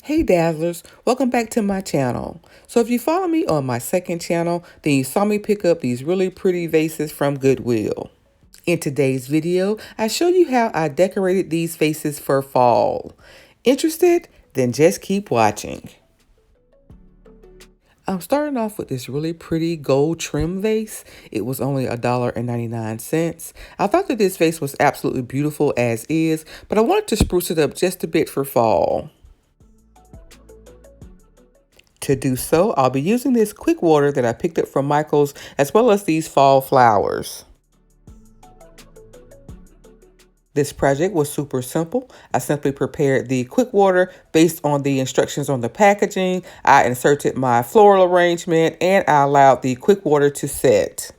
Hey Dazzlers, welcome back to my channel. So if you follow me on my second channel, then you saw me pick up these really pretty vases from Goodwill. In today's video, I show you how I decorated these vases for fall. Interested? Then just keep watching. I'm starting off with this really pretty gold trim vase. It was only $1.99. I thought that this vase was absolutely beautiful as is, but I wanted to spruce it up just a bit for fall. To do so, I'll be using this quick water that I picked up from Michael's, as well as these fall flowers. This project was super simple. I simply prepared the quick water based on the instructions on the packaging. I inserted my floral arrangement and I allowed the quick water to set.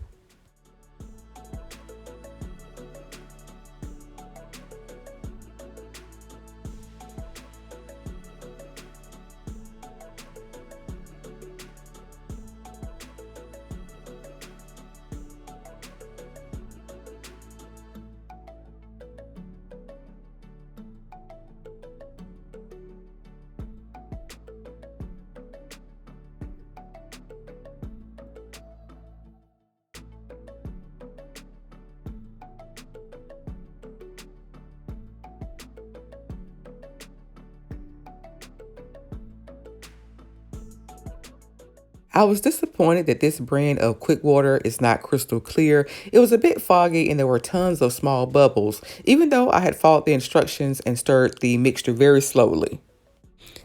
I was disappointed that this brand of quick water is not crystal clear. It was a bit foggy and there were tons of small bubbles, even though I had followed the instructions and stirred the mixture very slowly.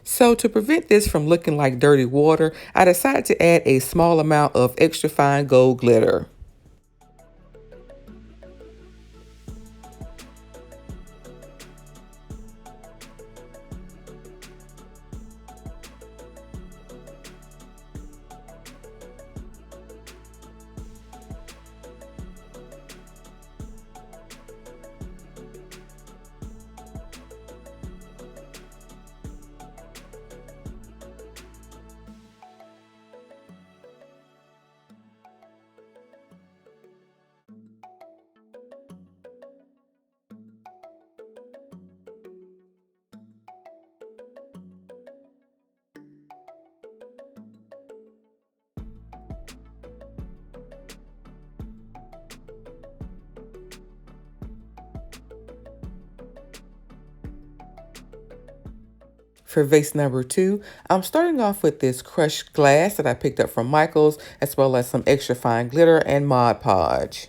So to prevent this from looking like dirty water, I decided to add a small amount of extra fine gold glitter. For vase number 2, I'm starting off with this crushed glass that I picked up from Michael's, as well as some extra fine glitter and Mod Podge.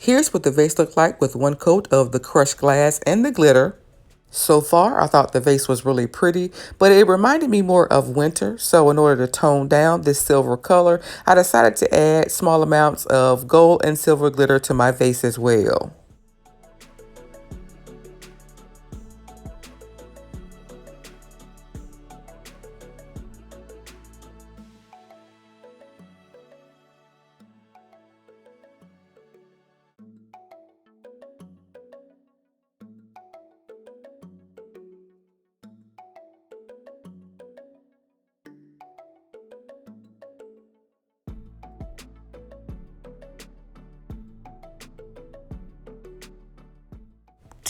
Here's what the vase looked like with one coat of the crushed glass and the glitter. So far, I thought the vase was really pretty, but it reminded me more of winter. So in order to tone down this silver color, I decided to add small amounts of gold and silver glitter to my vase as well.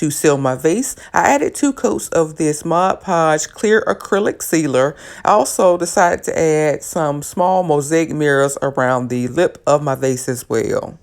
To seal my vase, I added 2 coats of this Mod Podge clear acrylic sealer. I also decided to add some small mosaic mirrors around the lip of my vase as well.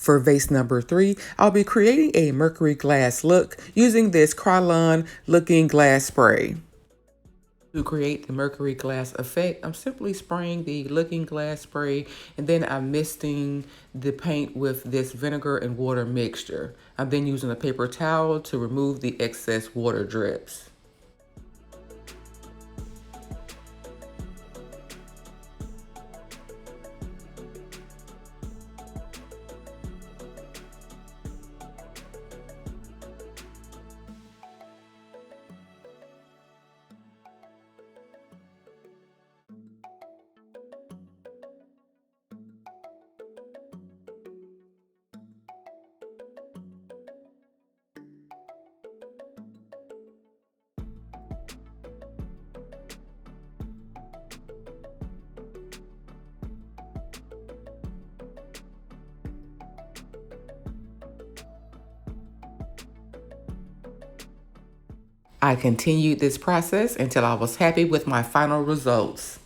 For vase number 3, I'll be creating a Mercury glass look using this Krylon looking glass spray. To create the Mercury glass effect, I'm simply spraying the looking glass spray and then I'm misting the paint with this vinegar and water mixture. I'm then using a paper towel to remove the excess water drips. I continued this process until I was happy with my final results.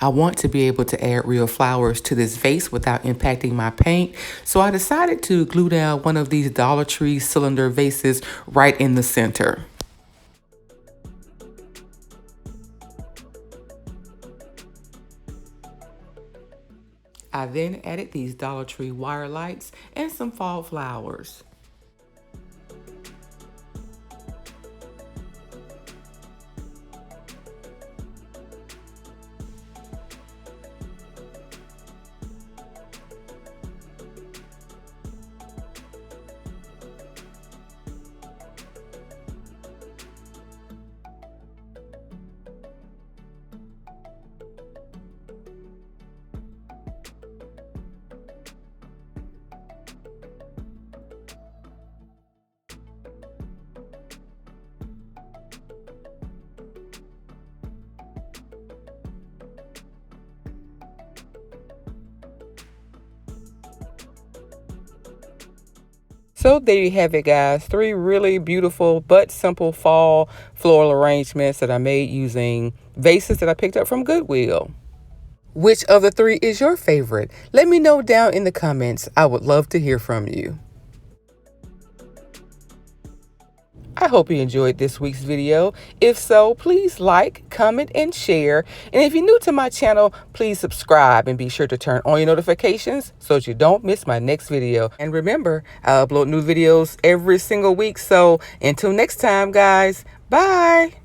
I want to be able to add real flowers to this vase without impacting my paint, so I decided to glue down one of these Dollar Tree cylinder vases right in the center. I then added these Dollar Tree wire lights and some fall flowers. So there you have it, guys. 3 really beautiful but simple fall floral arrangements that I made using vases that I picked up from Goodwill. Which of the 3 is your favorite? Let me know down in the comments. I would love to hear from you. I hope you enjoyed this week's video. If so, please like, comment, and share. And if you're new to my channel, please subscribe and be sure to turn on your notifications so that you don't miss my next video. And remember, I upload new videos every single week. So until next time, guys, bye.